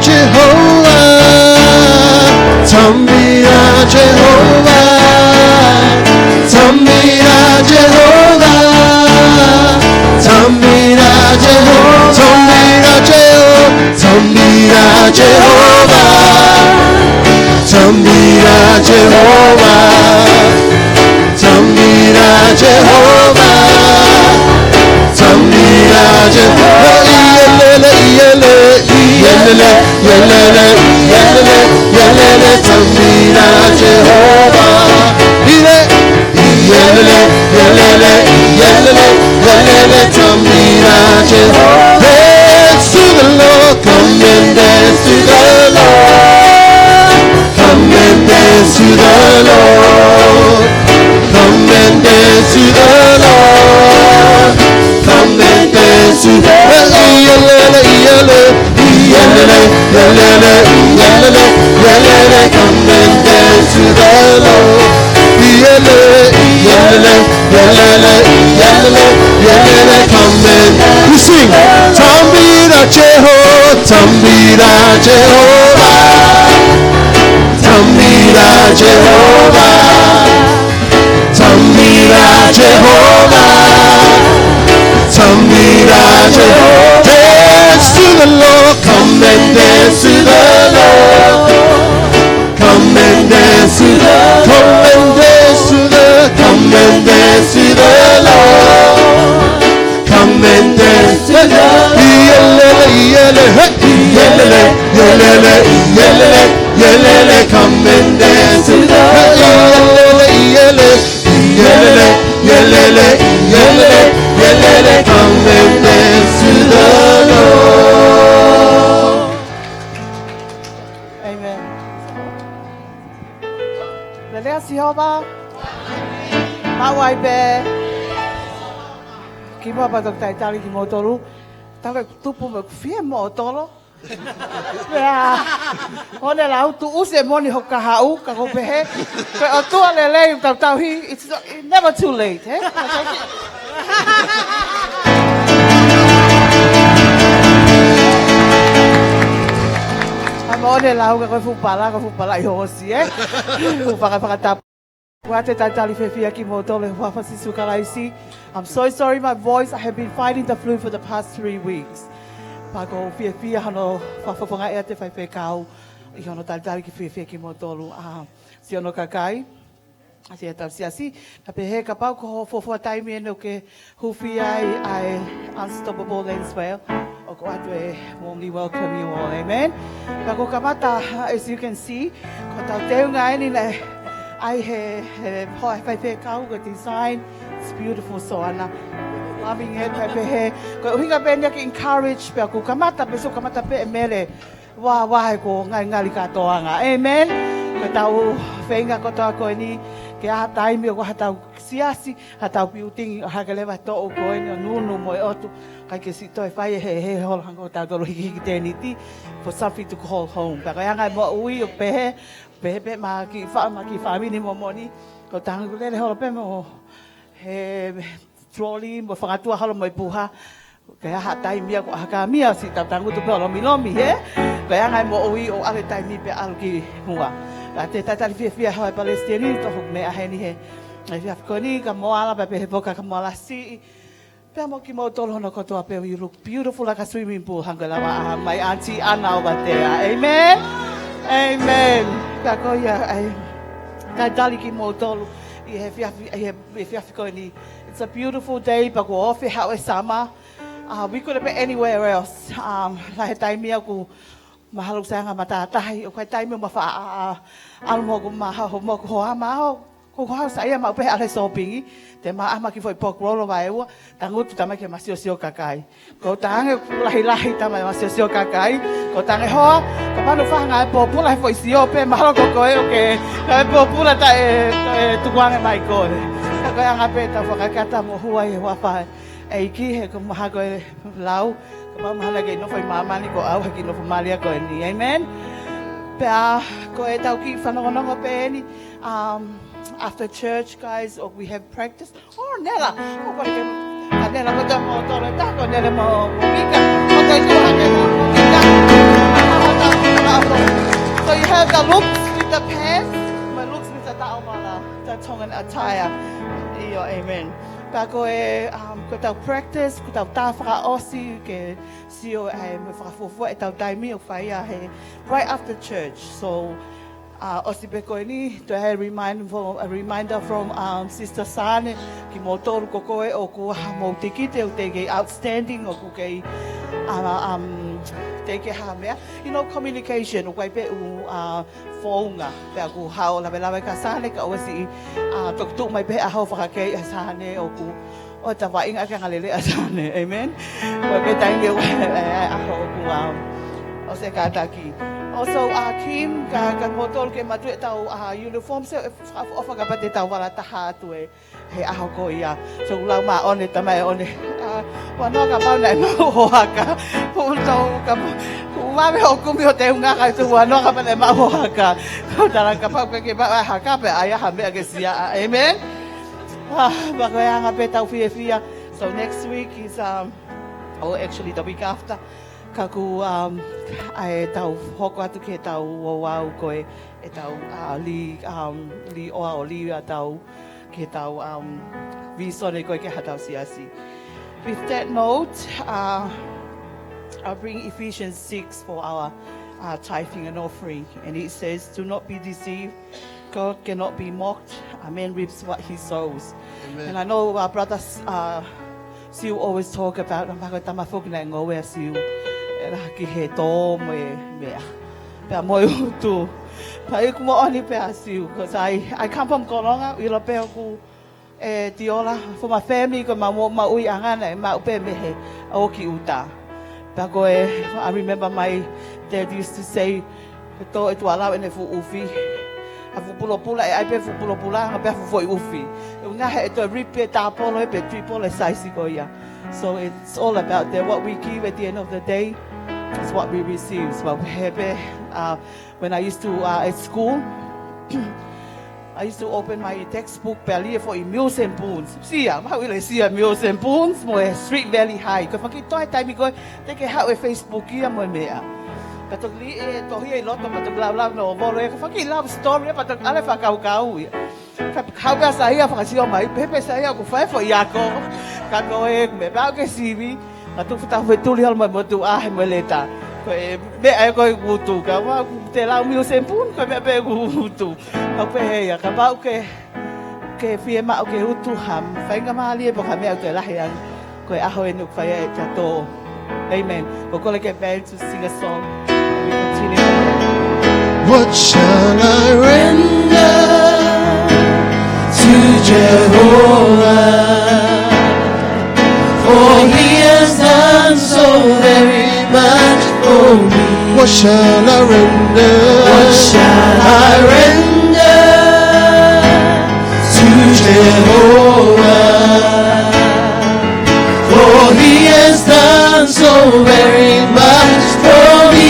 Jehovah, Tambira Jehovah, Tambira Jehovah, Tambira Jehovah, Tambira Jehovah, Tambira Jehovah, Tambira Jehovah, Tambira Jehovah, Yelele, Yelele, Yelele, Yelele, Yelele, Yelele, Tambira Jehovah, Yelele, Yelele, Yelele, Yelele, Tambira Jehovah. Dance to the Lord, come and dance to the Lord, come and dance to the Lord, come and dance to the Lord, come and dance to the Lord. Yelele, Yelele, Yelele, Yelele, Yelele, Yelele, come and dance to the Lord. Yelele, Yelele, Yelele, Yelele, Yelele, come and we sing. Tambira Jehovah, Tambira Jehovah, Tambira Jehovah, Tambira Jehovah, Tambira Jehovah. Dance to the Lord, come and dance to the Lord, come and dance to the, come and dance to the, come and dance to the Lord, come and dance to the Lord. Yelele, yelele, yelele, yelele, yelele, yelele, come and dance to the Lord. Yelele, yelele, yelele, yelele, yelele, come and dance to the Lord. Amen. Lelea Jehovah. Mawai be. Kipa pa doktai tali ki motoru. Tanga tupu me fie motoro. Ya. Ona la tu use moni hoka hau ka ko pehe. Pe o tu lele tau hi it's never too late, eh? Amone la uga ko fu pala I hosi, eh? Fu para tap. I'm so sorry my voice. I have been fighting the flu for the past 3 weeks. Pago fia hano fafonga e te fai pekau. I hono tali ki fia ki motolu. Si ono kakai. Asi eta si pe ka pau ko fo time no ke hufi I unstoppable lens well. O ko atu warmly welcome you all. Amen. Pago kamata as you can see, ko tau te nga ni le I have the design. It's beautiful, so I'm loving it. Ko hinga benya ki encourage pe ko kamata pe mele wa ko ngali ka toanga. Amen. Ko tau fenga ko tau ko ni ke a time ko hatau siasi hatau building hakale wa to ko ni nunu mo otu kai ke sito e fai he hol hango tau do hiki teniti for something to call home. Pa ka nga mo ui o pe ma ki family mo moni ko tang le ho pe mo he trolley mo fanga halo mo puha kaya ha tai mia ko ha mia si tang tu pe lo mi he kaya nga mo ui o ale tai mi pe al ki hua la te tata fia ha palestini to me a he ni he ai ko ni ka mo ala pe boka ka mo ala si pe mo ki mo tolo no ko to pe you look beautiful like a swimming pool hangala my auntie Anna over there. Amen. Amen. It's a beautiful day, but we could have been anywhere else. Like time ko mahalog sa nga matatay o kay time mo mafa almo ko mo ko ma ko saya ma pe ale shopping te ma ama ki foi pork roll vai o tangu tu tama ke masio kakai ko tange lahi tama masio kakai ko tange ho ko panu fa nga po pula foi sio pe ma ko ko ke po pula ta tu kwang mai ko ko nga pe ta fa ka ta mo huai wa fa ai ki he ko ma ko lau ko ma hala ke no foi mama ni ko au ki no fa malia ko ni amen pe ko e tau ki fa no pe ni after church, guys, or we have practice. Oh, Nella. Oh, what again? Nella, what the motor? That one, Nella, Mika. What I do, So you have the looks with the pants, my looks with the taumala, the tongue and attire. Amen. Bago ko practice, ko tafra osi ke sio me frafufu etau daimi o faya he right after church. So osi beko ini to have a reminder from Sister Sane ki motor ko koe o ku mo tikite o te outstanding o ku ke take hamea. You know, communication o kai pe u phonga pe aku hao la bela ka Sane ka osi tok tu mai pe a ho fa ke Sane o ku o ta va inga ka ngalele Sane. Amen. Wa pe tang de a ho ku o se ka taki. Also, Kim, motor ke matu tau uniform se ofa ka pate tau wala taha tu he aho ko ia. So lau ma one tamai one. Wano ka pa nai ma hoaka. Punto ka ma me hoku mi te unga ka tu wano ka pa nai ma hoaka. Tara ka pa ke ba haka pe aya ha me ke sia. Amen. Ba ko ya pe tau fia. So next week is actually the week after. Kaku ai tau hoko atu ke tau wau koe e tau li oa o li tau ke tau visone koe ke hatau siasi. With that note, I'll bring Ephesians 6 for our tithing and offering, and it says, "Do not be deceived. God cannot be mocked. A man reaps what he sows." Amen. And I know our brothers Siu always talk about Siu. Ki he tō mea. Pea moi utu. Pai ku mo oni pea siu. Because I come from Kolonga. Ilo pea ku tiola. For my family, ko ma ui angana. Ma upe mehe. Aoki uta. Pea ko I remember my dad used to say, to e tuala ene fu ufi. A fu pulo pula e ai pe fu pulo pula. A pea fu foi ufi. Nga he e to ripe ta polo e pe tri polo saisi ko ia. So it's all about that. What we give at the end of the day is what we receive. So when I used to at school, I used to open my textbook barely for meals and boons. See, how will I see meals and boons? More Street Valley High. Because I can't time go take a how Facebook here, my mea. But to hear a lot of the no more. I fucking love story, but I fa kau. How was I here for see my paper? Say I go fight for Yako. Kan go me ba ke CV. Atu ta fe tu lial mo tu me leta. Ko be ai ko gutu ka wa te la mi sempun ko me be gutu. Ko pe ya ka ba ke fie ma ke utu ham. Fa nga ma li bo ka me te la hian. Ko a ho enu fa ya ta to. Amen. We're going to get back to sing a song. We continue. What shall I render to Jehovah? For he has done so very much for me. What shall I render? What shall I render to Jehovah? For he has done so very much for me.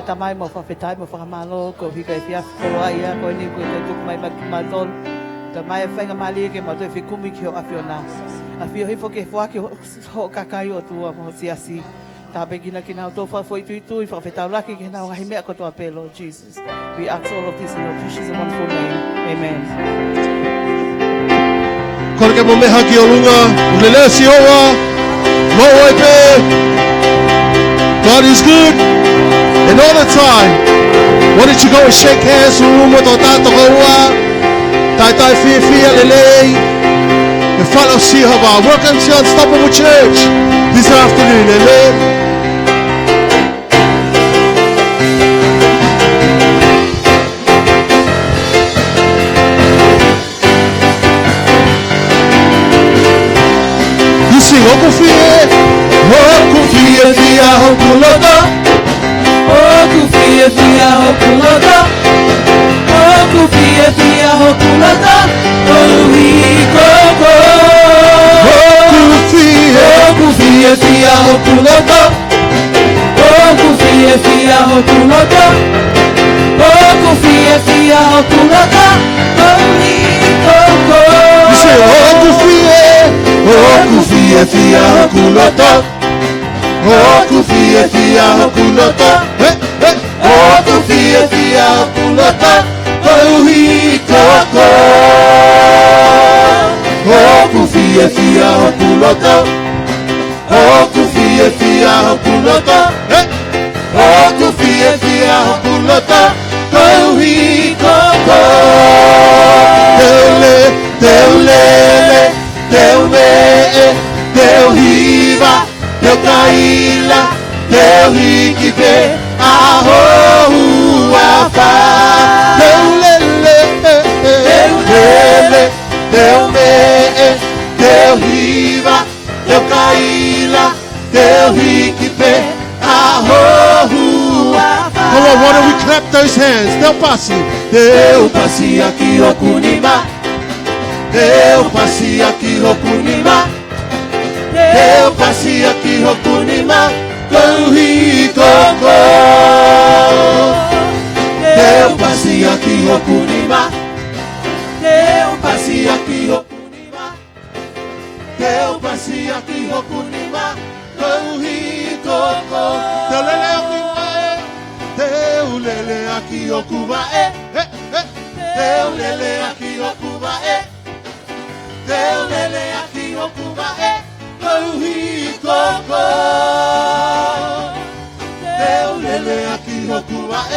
Tamai mo fa fetai mo fa malo ko fi kai fia ko ia ko ni ko te tuk mai matol tamai fa nga mali ke mo te fi kumi ki ho afiona afio hi fo ke fo ki ho kakai o tu mo siasi ta be kina to fa foi tu fa fetai la ki na ngai me ko to apelo Jesus. We ask all of this in your precious and wonderful name. Amen. Ko ke mo me ha ki o lunga ulele si oa mo oi pe. God is good. And all the time, why don't you go and shake hands with Tato Kaua, Tai Fia Lele, and follow Sihaba. Welcome to Unstoppable Church this afternoon, Lele. You sing Uncle Fia. Confia, fia, roculota. Oh, confia, fia, roculota. Oh, confia, fia, roculota. Oh, rico. Confia, fia, roculota. Oh, confia, fia, roculota. Oh, confia, fia, roculota. Oh, rico. You say, confia, fia, roculota. Oh, confia, fia, roculota. Oh, confia, fia, roculota. Oh, rico. Oh, confia, fia, roculota. Oh, confia, fia, roculota. Oh, confia, fia, roculota. Oh, rico. Teu lele, teu me, teu riva, teu caíla, teu riquipe, arroa fa. Teu lele, teu me, teu riva, teu caíla, teu riquipe, arroa fa. Come on, why don't we clap those hands? Teu passi aqui okunima. Teu passi aqui okunima. Teu passi aqui okunima. Corricoco. Teu passi aqui okunima. Teu passi aqui okunima. Teu passi aqui okunima. Corricoco. Teu lele aqui okuba e. Teu lele aqui okuba e. Teu lele aqui okuba e. Corricoco. Teu lele aqui okuba e.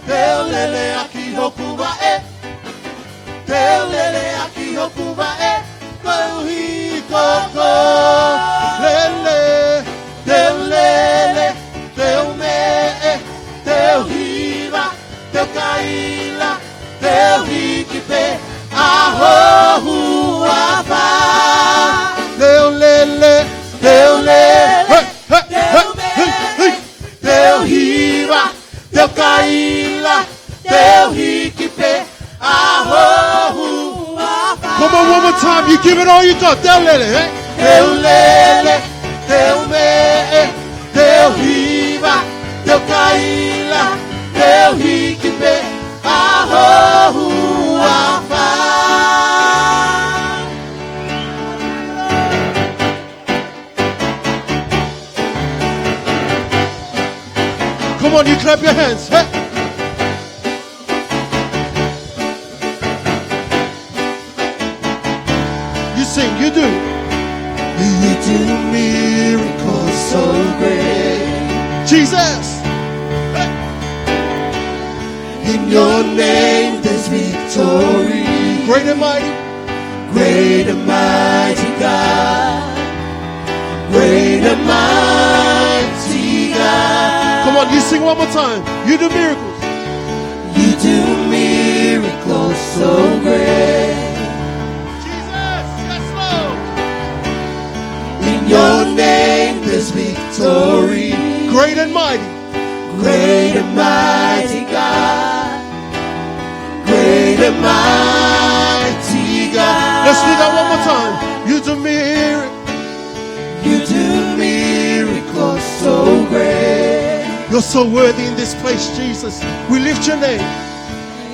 Teu lele aqui okuba e. Teu lele aqui okuba e. Corricoco. Lele, teu lele, teu me, teu riva, teu caíla, teu riquipe, arroa fa. Teu lele, teu lele, teu riva, teu caíla, teu riquipe, arroa fa. Come on, one more time. You give it all you got. Teu lele, teu lele, teu me, teu riva, teu caíla, teu riquipe, arroa fa. Come on, you clap your hands. Hey. You sing, you do. You do miracles so great. Jesus. Hey. In your name there's victory. Great and mighty. Great and mighty God. Great and mighty God. Come on, you sing one more time. You do miracles. You do miracles so great. Jesus, yes, Lord. In your name there's victory. Great and mighty. Great and mighty God. Great and mighty God. Let's do that one more time. You do miracles. You do miracles so great. You're so worthy in this place, Jesus. We lift your name.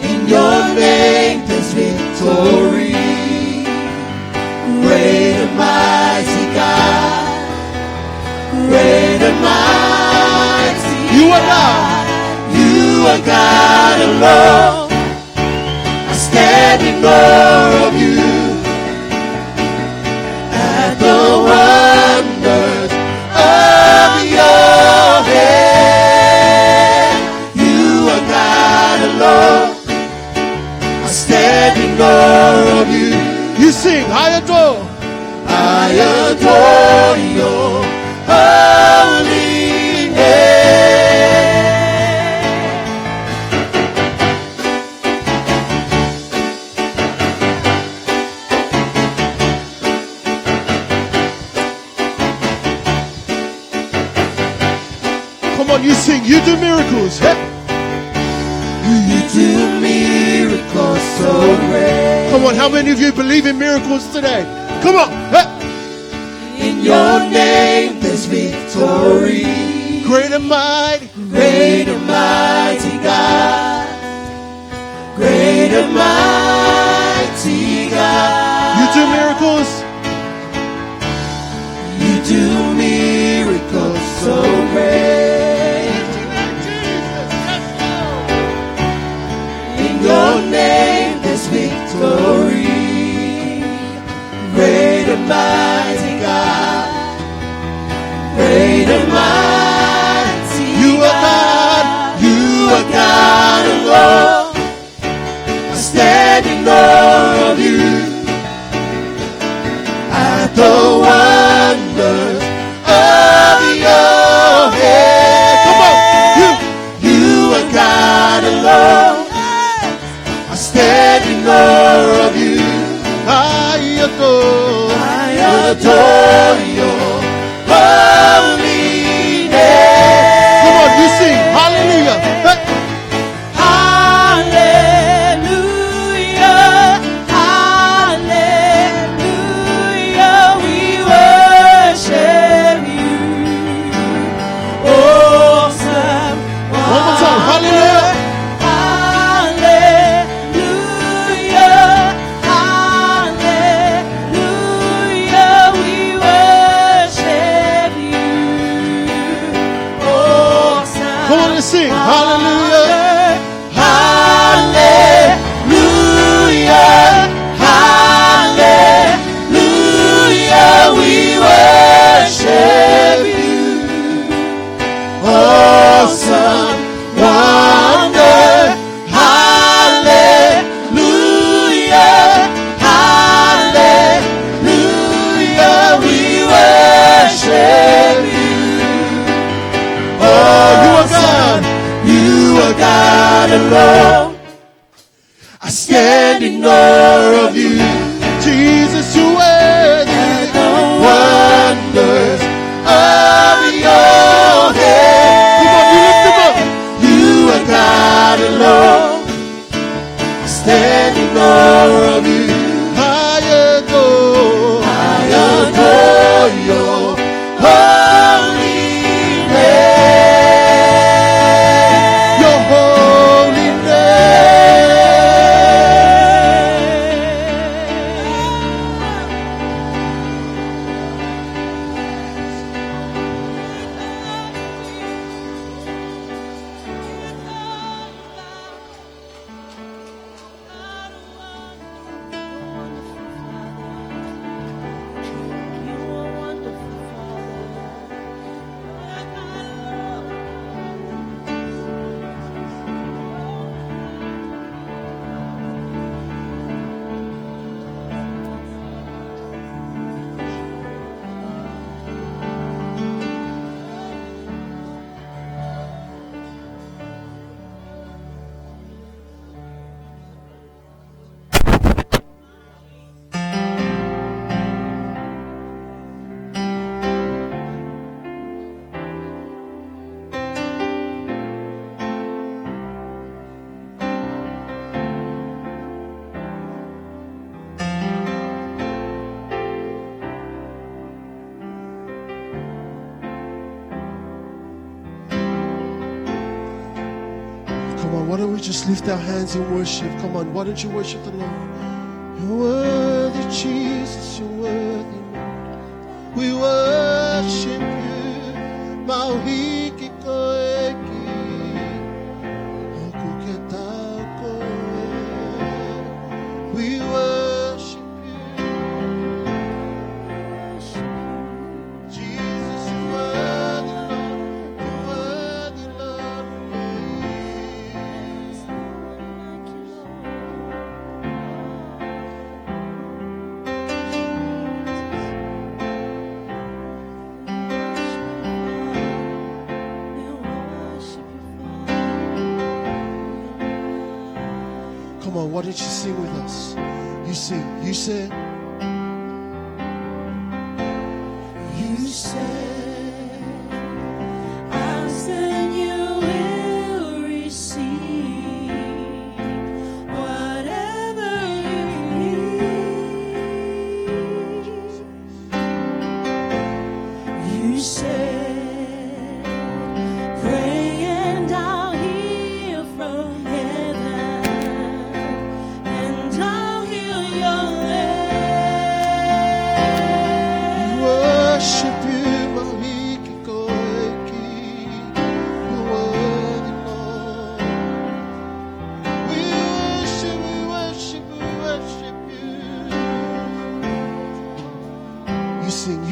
In your name there's victory. Great and mighty God. Great and mighty. You are God. You are God alone. I stand in awe of you. At the wonders of your hand. You are God alone. I stand in awe of you. You sing, I adore your holy name. on, you sing. You do miracles. Hey. You do miracles so great. Come on, how many of you believe in miracles today? Come on. Hey. In your name there's victory. Great and mighty. Great and mighty God. Great and mighty God. You do miracles. You do miracles so great. In your name there's victory. Great and mighty God. Great and mighty You are God. You are God alone. I stand in awe of you. At the wonders of your hand. Come on. You are God alone. I stand in awe of you. I adore. I adore your holy name. Come on, you sing. Hallelujah. Hey. Hallelujah. Hallelujah. We worship you. Awesome. One more time. Hallelujah. Sing hallelujah, hallelujah, hallelujah. We worship you. Awesome wonder, hallelujah, hallelujah. We worship you. Oh, you are God. You are God alone. I stand in awe of you. Jesus, you worthy. And the wonders of your hand. Come on, you lift them up. You are God alone. I stand in awe of you. I adore your holy name. your holy Come on, why don't we just lift our hands in worship? Come on, why don't you worship the Lord? You're worthy, Jesus, you're worthy, Lord. We worship you. Mauhiki koeki. Okuketa koe. We worship you. Jesus, you're worthy, Lord. You're worthy, Lord. Come on, why don't you sing with us? You sing. You say. You say, I'll stand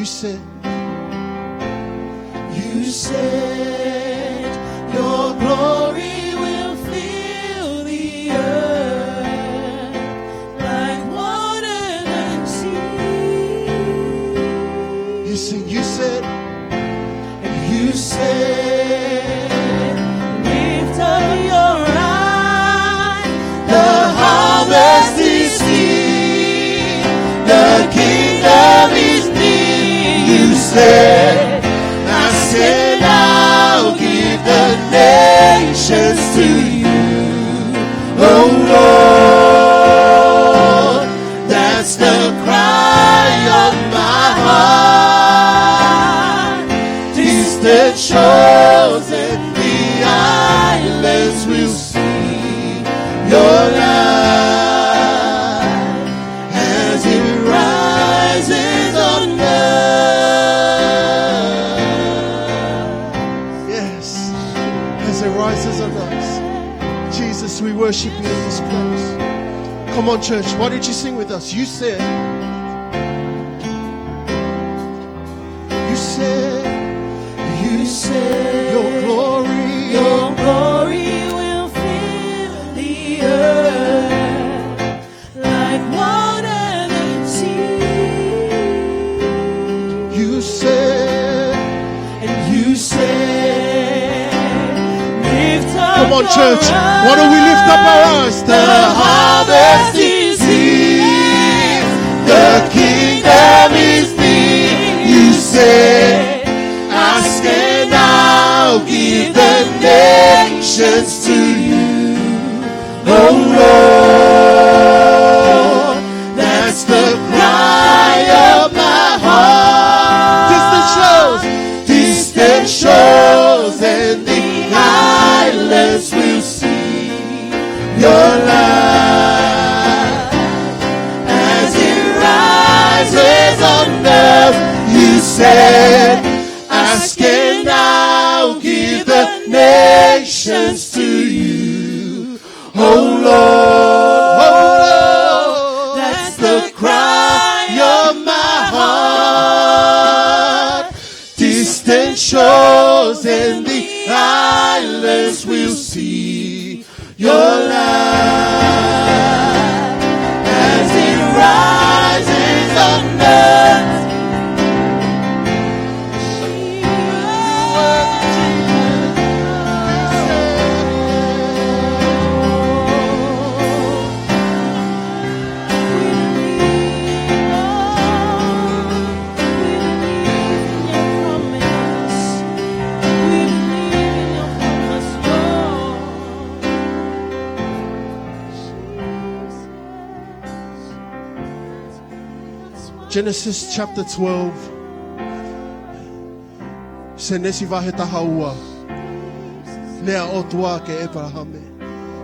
You said your glory will fill the earth like water and sea. You said lift up your eyes, the harvest is here, the kingdom is near. You said, I'll give the nations to you, oh Lord. That's the cry of my heart. Distant shores and the islands will see your light as it rises on as it rises on us. Jesus, we worship you in this place. Come on, church, why did you sing with us? You said your glory will fill the earth like water and sea. You said, lift up. Come on, church, why don't we lift up our eyes? The harvest is here, the kingdom is near. You said, ask and I'll give the nations to you, oh Lord. That's the cry of my heart. Distant shores and the islands will see your light as it rises on earth. You said, ask and I'll give the nations to you, oh Lord. That's the cry of my heart. Distant shores and the islands will see your light as it rises on earth. Genesis chapter 12.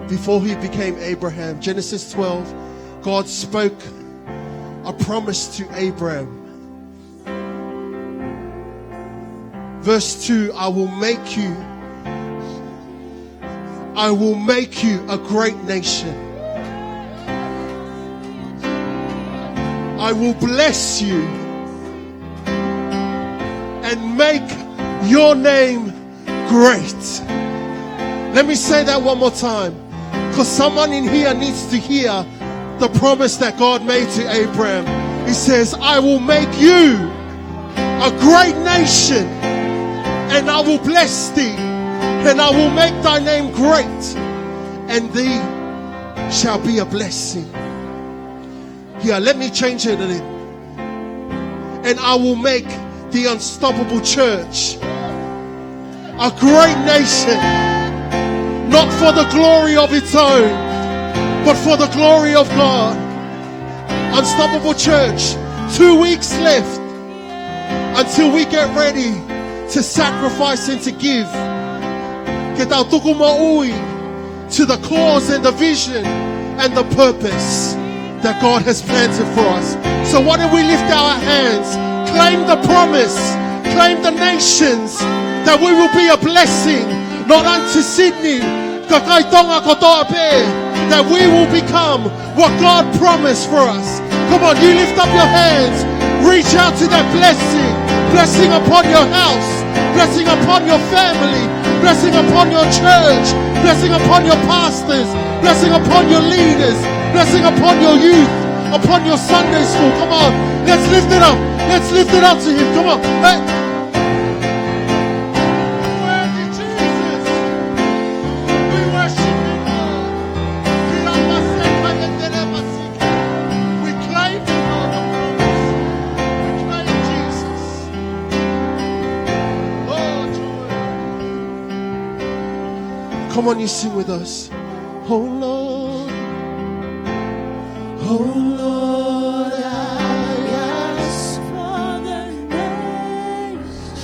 Before he became Abraham, Genesis 12, God spoke a promise to Abraham. Verse 2, I will make you a great nation. I will bless you and make your name great. Let me say that one more time, because someone in here needs to hear the promise that God made to Abraham. He says, I will make you a great nation, and I will bless thee, and I will make thy name great, and thee shall be a blessing. Here, let me change it a little. And I will make the unstoppable church a great nation, not for the glory of its own, but for the glory of God. Unstoppable church, 2 weeks left until we get ready to sacrifice and to give. To the cause and the vision and the purpose that God has planted for us. So why don't we lift our hands, claim the promise, claim the nations, that we will be a blessing, not unto Sydney, that we will become what God promised for us. Come on, you lift up your hands Reach out to that blessing. Blessing upon your house. Blessing upon your family. Blessing upon your church. Blessing upon your pastors. Blessing upon your leaders. Blessing upon your youth. Upon your Sunday school. Come on. Let's lift it up. Let's lift it up to him. Come on. Hey. Worthy Jesus. We worship you, Lord. We claim you, Lord. We claim Jesus. Lord, joy. Come on, you sing with us. Oh Lord. Oh Lord, I ask for the nation.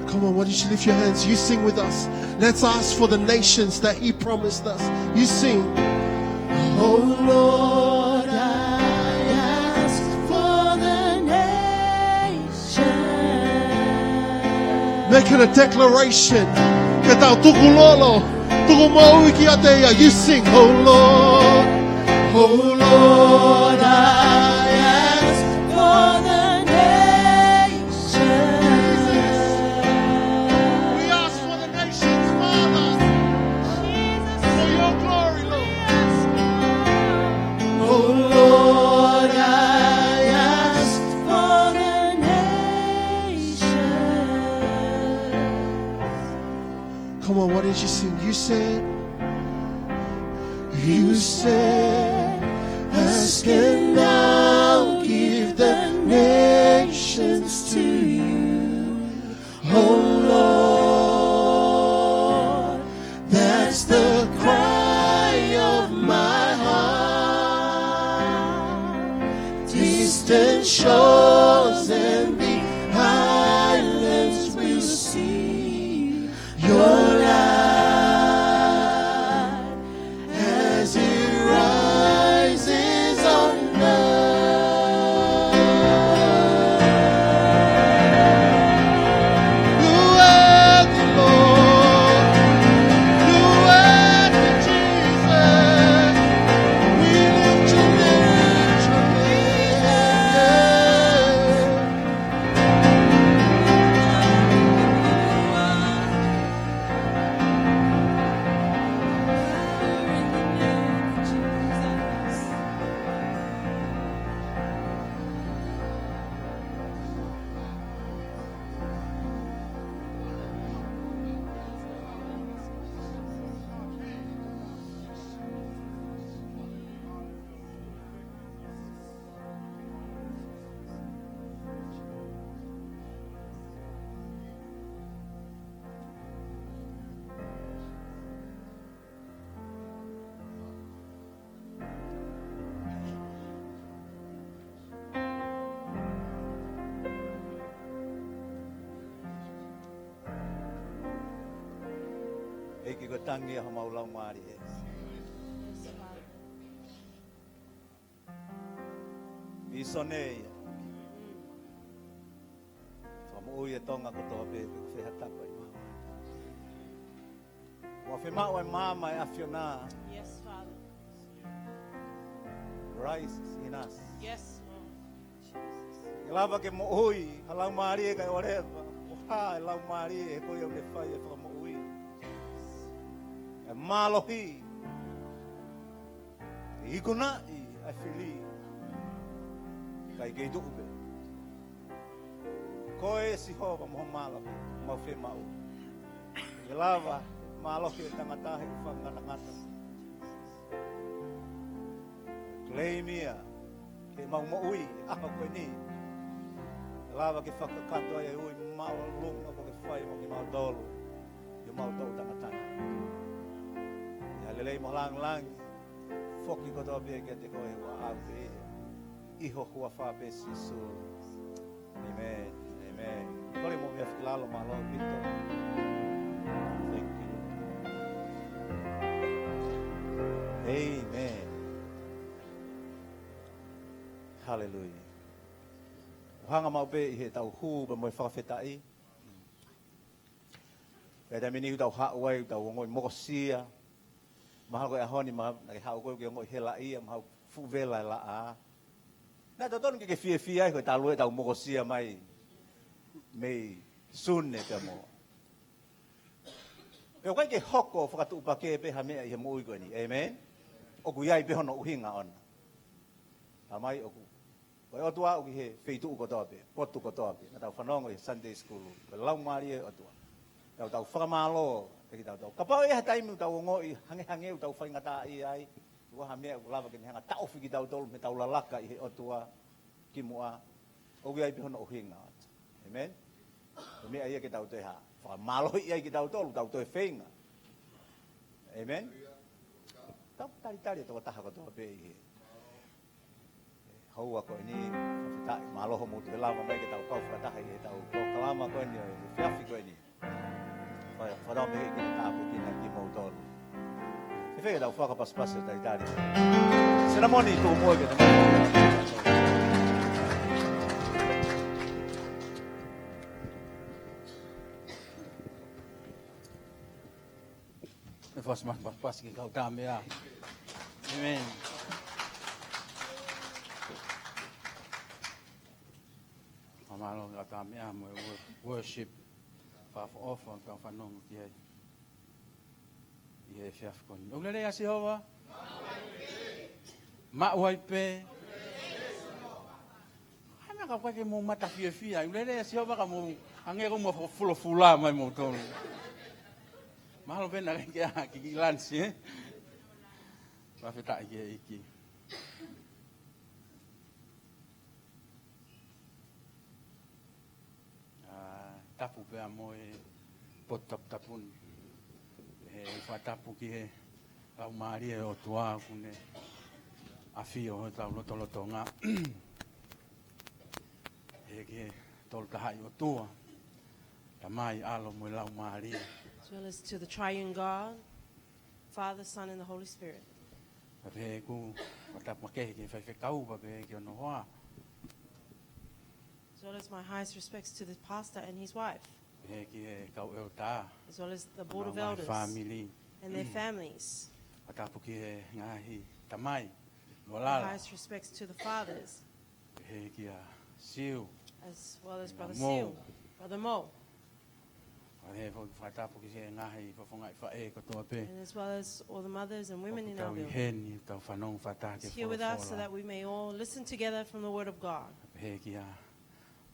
Come on, why don't you lift your hands? You sing with us. Let's ask for the nations that he promised us. You sing. Oh Lord, I ask for the nation. Making a declaration. Que tau tuku lolo. You sing, oh Lord, oh Lord, I ask for the nations. We ask for the nations, Father, for your glory, Lord. Oh Lord, I ask for the nations. Come on, why didn't you sing? You said, ask and I'll give the nations to you. Oh Lord, that's the cry of my heart. Distant shores and the islands will see your light. Eki ko tangi ha maulau mari e. Isone. Famu ye tonga ko to be fe hata ko ima. Wa fe ma wa mama e afiona. Yes, Father. Rise in us. Yes, Lord. Jesus. Lava ke mo oi, halau mari e ka oreva. Ha, halau mari e ko yo le fai e fa mo oi. E malohi. Iguna I afili. Kai ke dupe. Koe si hova mo malohi, mo fe mau. Lava malohi tangata he fanga ngata. Claimia ke mau mo ui ako ko ni lava ke whakakato ai ui mau lunga ko ke whai mo ki mau dolu yo mau tau tangatana ya lelei mo lang lang foki ko to be ke te ko e wa ave iho hua fa pe sisu amen amen kole mo me afilalo malo pito thank you amen. Hallelujah. Hanga mau pe he tau hu ba mo whakawhetai. E te mini tau hauai tau ngoi mokosia. Maha koe ahoni maha nake hau koe ke ngoi hela ia maha fuvela la a. Nā tō tonu ke fia ai koe tā lue tau mokosia mai mei sune te mo. Peo kai ke hoko whakatu upake pe ha mea i he mui koe ni. Amen. Oku iai pe hono uhinga ona. Ha mai oku. Koe otua uki he feitu ukotoa pe, potu kotoa pe. Nā tau whanongo i Sunday School. Koe lau maari e otua. Tau whakamalo. Eki tau. Kapau e ha taimu tau ngoi hange tau whaingata i ai. Waha mea ulava ke ni hanga tau whiki tau tolu me tau lalaka i he otua kimua. Oku iai pe hono uhinga. Amen. Mea ia ke tau te ha. Whakamalo i ai ke tau tolu, tau toe whainga. Amen. Tau tari tō taha kotoa pe i he. Haua koe ni, whawhitai, māloho mo te lama mai ke tau kau whakataha i he tau kau kalama koe ni, i whiawhi koe ni. Whanau me hei kini tāpu kina ki mou tōru. He whega tau whakapaspasi o taritari. Seramoni tō moe ke te mai. Me whasmakpaspasi ki kau tā mea. Amen. Malo nga kami amo worship ofa ka fanong ki ai ie fiaf kon o le asi hova ma wai pe ana ka ke mo mata fia le asi hova ka mo angero mo fula mai mo ton malo ben na ke ki lansi va feta iki tapu pe amo e potap tapun e fa tapu ki he au mari e o tua kune afio tau loto nga e ke tol tahai o tua ta mai alo mo lau mari As well as to the triune God, Father, Son, and the Holy Spirit. pe ku tapu ke ke fa kau ba pe ke no hoa As well as my highest respects to the pastor and his wife. e ke kau e ta As well as the board of elders family and their families. tapu ki ngahi tamai My wala highest respects to the fathers, e ke siu as well as Brother Mo. Seal, Brother Mo, e fa tapu ki ngahi fa fonga fa e ko to pe and as well as all the mothers and women in our tau building. hen tau fanong fata ke Is here with us so that we may all listen together from the Word of God. he kia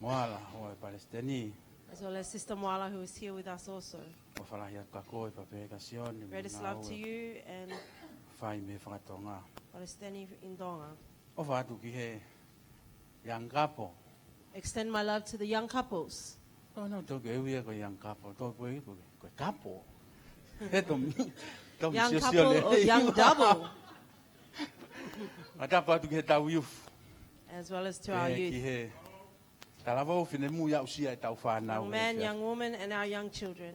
moala o palestini As well as Sister Mwala, who is here with us also. o fala ya ka ko pa pe ka sion Greatest love to you and fai me fa tonga Palestini in Donga. o fa tu ki he yang kapo Extend my love to the young couples. no to ke wi ko yang kapo to ko kapo he to Young couple or young double, ata pa tu ke tau youth as well as to our ki youth. he talavo fine mu ya usia tau fa na Young man, young woman, and our young children.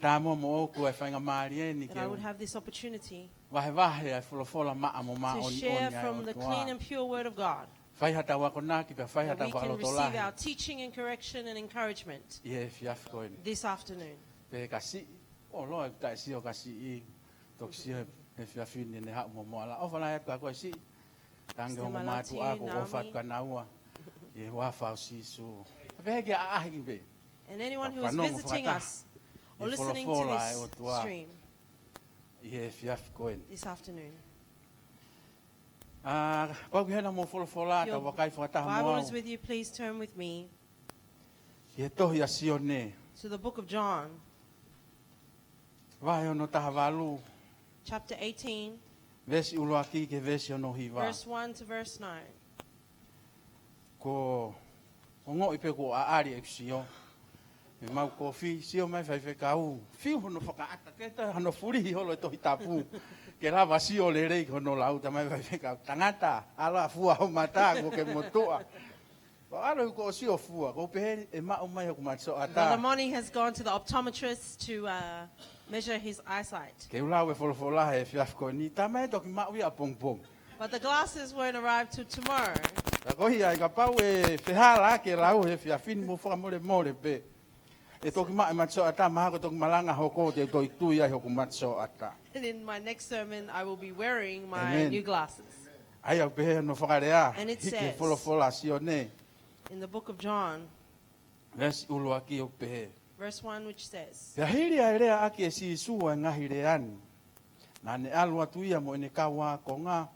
ta mo mo ko e fa nga mari ni That ke I would have this opportunity wahe ai fola ma mo ma to on share from the clean and pure Word of God. fai hata wa kona ki pa fai That hata we wa can lo receive our tola teaching and correction and encouragement ye fiaf ko this afternoon. pe kasi o lo ta si o kasi i to si e fiaf ni ne ha mo mo ala o fala ka ko si tanga Still mo my ma love to tu you, a ko Naomi. fa ka na wa ye wa fa si su pe ke a hi be And anyone who is Whanongo visiting whakata. us or E listening to wholofola e o this tua. stream ye fiaf ko this afternoon. ko ke na mo fola ta Your wa kai fa ta Bible mo is with you. Please turn with me ye to ya si o ne to the book of John, wa yo no ta valu chapter 18, vesi ulo aki ke vesi o no hiva verse 1 to verse 9. ko ngo ipe ko a ari eksio me mau ko fi sio mai fai fe kau fi hono faka ata ke ta hono furi holo to hitapu ke la vasio le rei hono lau ta mai fai fe kau tangata ala fua o mata ko ke motoa ko alo ko sio fua ko pe e ma o mai ko matso Brother ata Moni has gone to the optometrist to measure his eyesight. ke ula we fola e fiaf ko ni ta mai to ki ma wi a pong pong But the glasses won't arrive till tomorrow. ta ko hi ai ka pau e fehala ke lau e fiafin mo fa more pe e toki mai matso ata ma ko toki malanga hoko te to itu ia hoko matso ata And in my next sermon, I will be wearing my Amen. new glasses. Ai au pehe no whakarea. And it Hike says- whola sio ne. In the book of John, Vesi ulu aki o pehe. verse 1, which says, Pea hiri a rea aki e si isua ngahi reani. Na ne alu atu ia mo ene kawa ko ngā.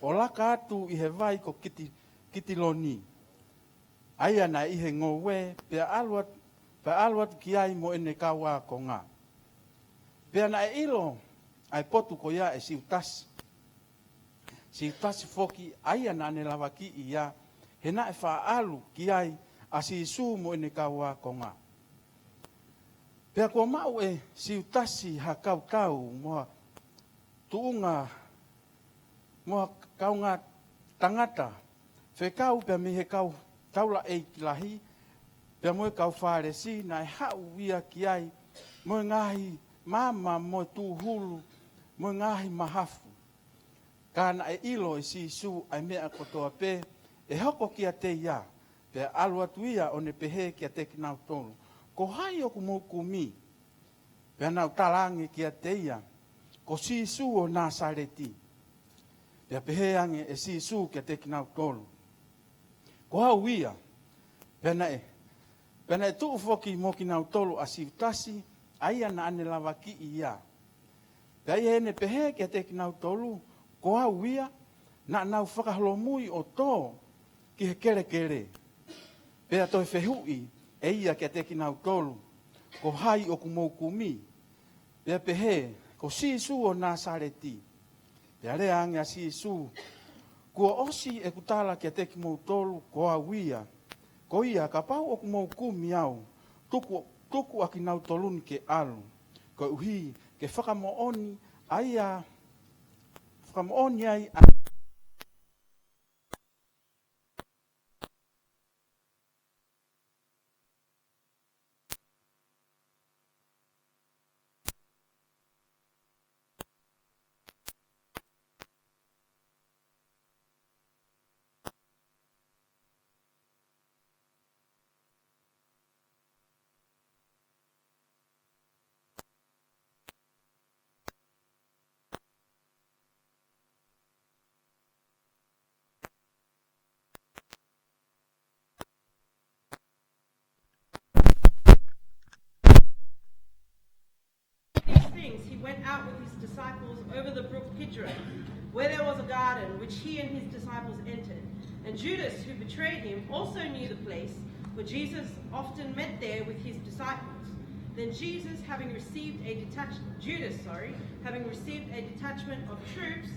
O laka atu i he vai ko kiti loni. Aia na ihe ngowe. Pea alu atu ki ai mo ene kawa ko ngā. Pea na e ilo. Ai potu ko ia e siutasi. Siutasi foki aia na ne lawaki ia. He na e wha alu ki ai a si isu mo ene kawa ko ngā. Pea kua mau e siutasi ha kau moa tuunga moa kaunga tangata. Whekau pea mi he kau taula e kilahi. Pea moe kau whāresi na e hau ia ki ai. Moe ngahi mama moe tūhulu. Moe ngahi mahafu. Kāna e ilo e sisu ai mea kotoa pe. E hoko ki a te ia. Pea alu atu ia o ne pehe ki a te kinau tonu. Ko hai o kumoku mi. Pea nau talange ki a te ia. Ko sisu o Nasareti. Pea pehe ange e sisu ki a te kinau tonu. Ko hau ia. Pea na e tuu foki mo kinau tolu a siutasi. Aia na ane lawa ki ia. Pea ia ene pehe ki a te kinau tolu. Ko hau ia. Na nau whakaholomui o tō. Ki he kere. Pea toi whehui. E ia ki a te kinau tolu. Ko hai o kumoku mi. Pea pehe. Ko sisu o Nasareti. Pea rea ange a sisu. Kua osi e kutala ki a te kinau tolu. Ko hau ia. Ko ia ka pau o kumoku mi au. Tuku a kinau tolun ke alu. Ko uhi ke whakamooni aia. Whakamooni ai a these things, he went out with his disciples over the brook Kidron, where there was a garden, which he and his disciples entered. And Judas, who betrayed him, also knew the place, for Jesus often met there with his disciples. Then Judas, having received a detachment of troops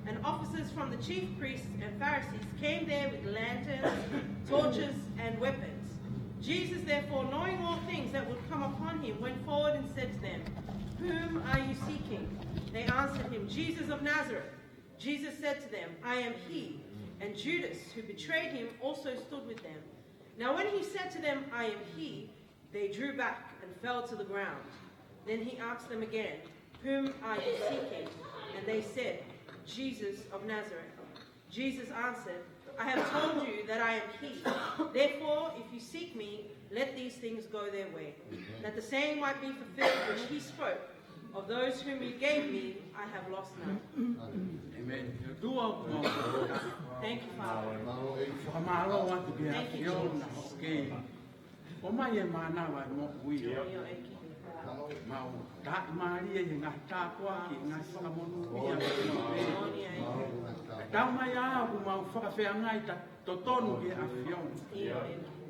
and officers from the chief priests and Pharisees, came there with lanterns, torches, and weapons. Jesus, therefore, knowing all things that would come upon him, went forward and said to them, "Whom are you seeking?" They answered him, "Jesus of Nazareth." Jesus said to them, "I am he." And Judas, who betrayed him, also stood with them. Now when he said to them, "I am he," they drew back and fell to the ground. Then he asked them again, "Whom are you seeking?" And they said, "Jesus of Nazareth." Jesus answered, "I have told you that I am he. Therefore, if you seek me, let these things go their way, that the saying might be fulfilled which he spoke, of those whom you gave me, I have lost none." Amen. Thank you, Father. Whakamalo atu ki Thank haki you, o na Jesus. hoke. O mai e mana wa mo kui o. Mau ta mari e ngā tāpua ki ngā whakamonu ia me. Tau mai a ku mau whakawhiangai ta totonu ki a whiong.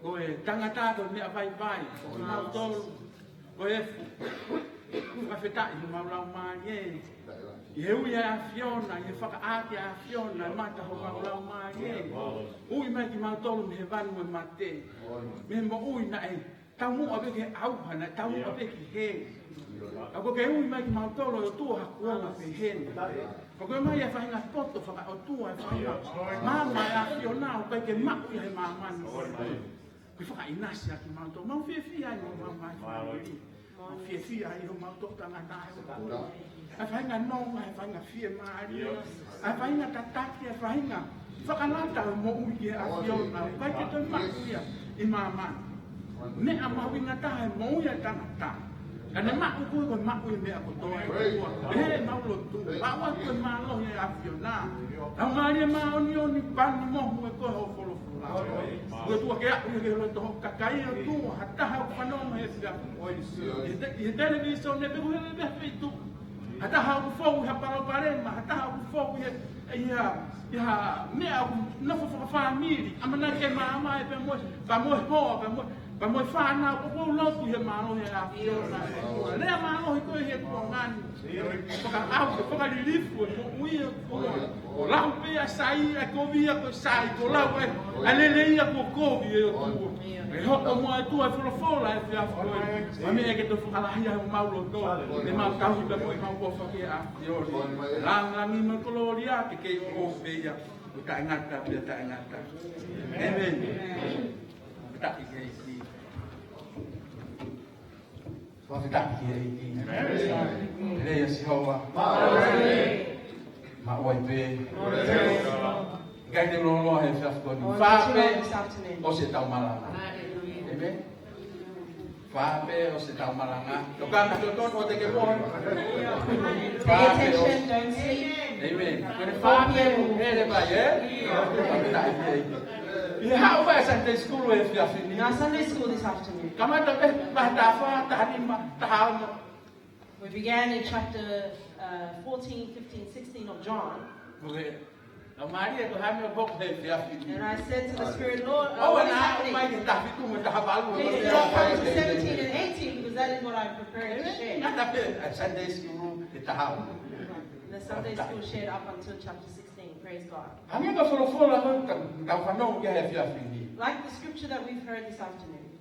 Ko e tangata ko mea vai vai. Ko mau tolu. Ko e whakawhetai ku mau lau mari e. I hui a whiona, i whakaaki a whiona, mata ho mau lau mari e. Ui mai ki mau tolu me he vanu e mate. Me mo ui na e. Tau mu abe ke auhana, tau mu abe ki he. Ako ke ui mai ki mau tolo o tua hakuanga pe hen. Ko koe mai e whahinga poto whaka o tua e whahinga. Mama e a whiona o kai ke maku i he mamani. Koe whaka inasi a ki mau tolo. Mau whiawhia i o mau mai whahinga. Mau whiawhia i o mau tolo tanga nā e o tua. E whahinga nonga e whahinga whia maari. E whahinga tataki e whahinga. Whakanata o mo ui ki a whiona. Kai ke toi maku ia i mamani. Ne a mawinga taha e mo ia tangata. Ane mau ko me ako to ai. E mau lo tu. Awa ko ma lo he afiona. A mari ma oni oni pan mo mo ko ho folo fula. Ko tu ke ke lo to kakai tu hatta ha pano mo he sia. E television ne be ko be feito. Hatta ha ko fo ha para pare ma hatta ha ko fo ya me a no fo family. Amana ke mama e pe mo pa mo ho pa mo pa mo fa na ko lo tu he ma no he afiona. Le ma no ko he ko ngani. Porque a relief foi muito o lá o pé sai a covia ko sai ko lá o alele ia ko covia e ho mo a tua fora e a foi a minha que tu fala ia o mau do e mau ka hi ko mau ko fa que a lá mi mo gloria que o veia o ta ngata amen ta que tak kiri ini si hawa ma oi pe gai de lo he fa ko ni fa pe o se tau malanga amen fa pe o se tau malanga to ka to o te ke mo fa pe o amen ko fa pe ele vai yeah, how about Sunday school if you are finished? Now Sunday school this afternoon. We began in chapter 14, 15, 16 of John. And I said to the Spirit, Lord, what is happening? Please don't come to 17 and 18 because that is what I'm preparing to share. Sunday school, The Sunday school shared up until chapter 16. Praise God. Like the scripture that we've heard this afternoon.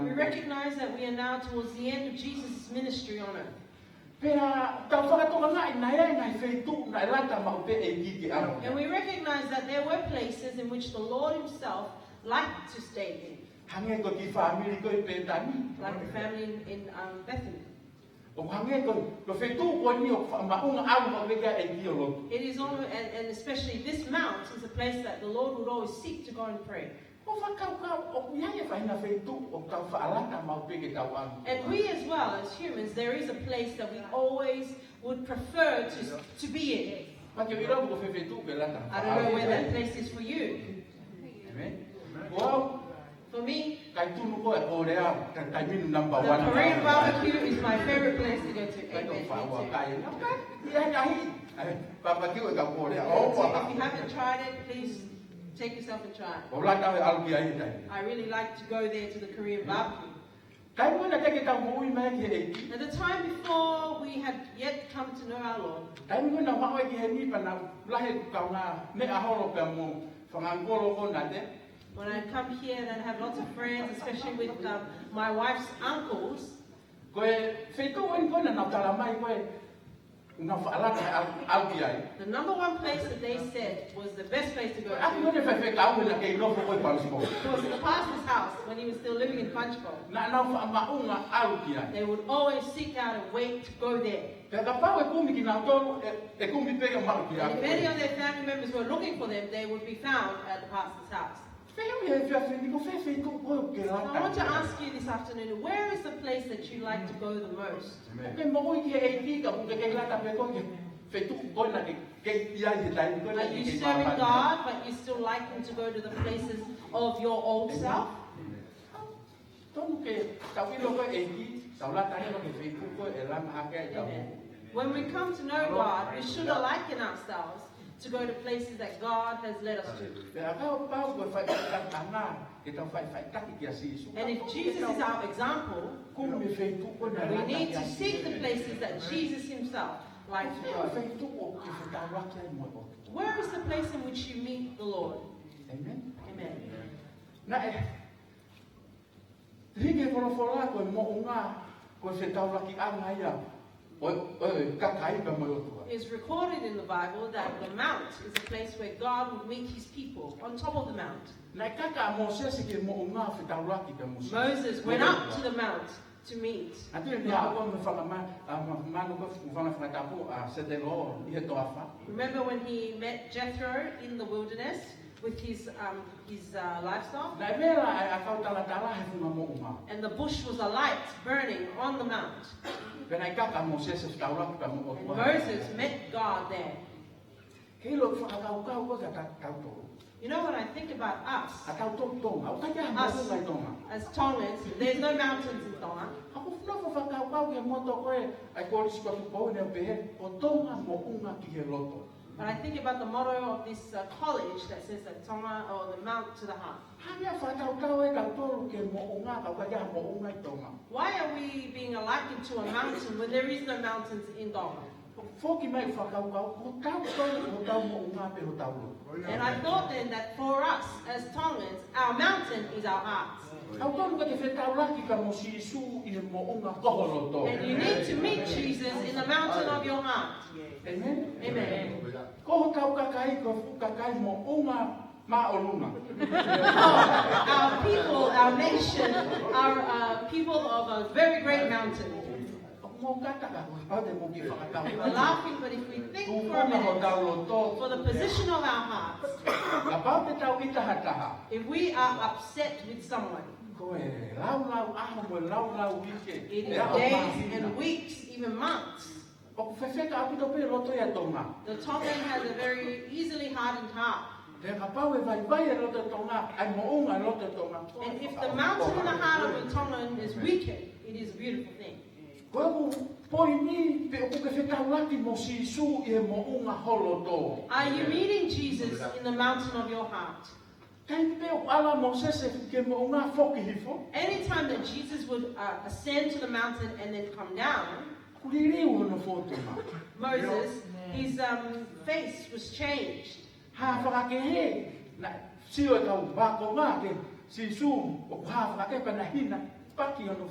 We recognize that we are now towards the end of Jesus' ministry on earth. And we recognize that there were places in which the Lord Himself liked to stay in. Like the family in Bethany. It is only, and especially this mount is a place that the Lord would always seek to go and pray. And we as well, as humans, there is a place that we always would prefer to be in. I don't know where that place is for you. Well, for me, the Korean barbecue is my favorite place to go to. If you haven't tried it, please take yourself and try it. I really like to go there to the Korean barbecue. At the time before we had yet come to know our Lord, when I come here and I have lots of friends, especially with my wife's uncles, the number one place that they said was the best place to go to was the pastor's house when he was still living in Punchbowl. They would always seek out and wait to go there. And if any of their family members were looking for them, they would be found at the pastor's house. I want to ask you this afternoon, where is the place that you like to go the most? Are you serving God, but you still like Him to go to the places of your old self? When we come to know God, we should liken ourselves to go to places that God has led us to. And if Jesus is our example, we need to seek the places that Jesus Himself likes to go. Where is the place in which you meet the Lord? Amen. Amen. It is recorded in the Bible that the mount is a place where God would meet His people on top of the mount. Moses went up to the mount to meet God. Remember when he met Jethro in the wilderness? with his livestock. Na mera ai akautala tala he funga mo uma. And the bush was a light burning on the mount. Pena ikaka Moses e taula ka mo And o. Moses met God there. Kilo whakakau ko ka tauto. You know what I think about us? A tauto tonga, o kaya mo Us ngai tonga. as Tongans, there's no mountains in Tonga. Ako funa whakakau ke moto koe ai ko ris ko po ne pe o tonga mo unga ki he loto. But I think about the motto of this college that says that Tonga, or the mount to the heart. Hanya whakakau e ka tolu ke mo unga ka kaya mo unga tonga. Why are we being likened to a mountain when there is no mountains in Tonga? Foki mai whakakau ko tau mo unga pe o tau. And I thought then that for us as Tongans, our mountain is our hearts. Au tonu ka te whetau laki ka mo si isu i mo unga koholo to. And you need to meet Jesus in the mountain of your heart. Amen? Amen. Ko tau kakai ko kakai mo unga ma olunga. Our people, our nation, are people of a very great mountain. Mo kata ka au te mo ki whakatau. We're laughing, but if we think Tu for a unga ho minute, tau lo to. for the position of our hearts, Ka pau te tau itaha. if we are upset with someone, Ko e lau aho mo lau wike. it is days and weeks, even months. O whewheka apito pe roto ia tonga. The Tongan has a very easily hardened heart. Te ka pau e vai e roto tonga. Ai mo unga roto tonga. And if the mountain in the heart of a Tongan is weakened, it is a beautiful thing. Koe poi ni pe o ke whetau laki mo si isu i mo unga holo to. Are you meeting Jesus in the mountain of your heart? Kai pe o ala Moses e ke mo unga foki hifo. Anytime that Jesus would ascend to the mountain and then come down, Kuriri o no fotoma. Moses, his face was changed. Ha whakake he. Na sio e kau bako ngā ke si isu o ha whakake pa na hina. Paki ono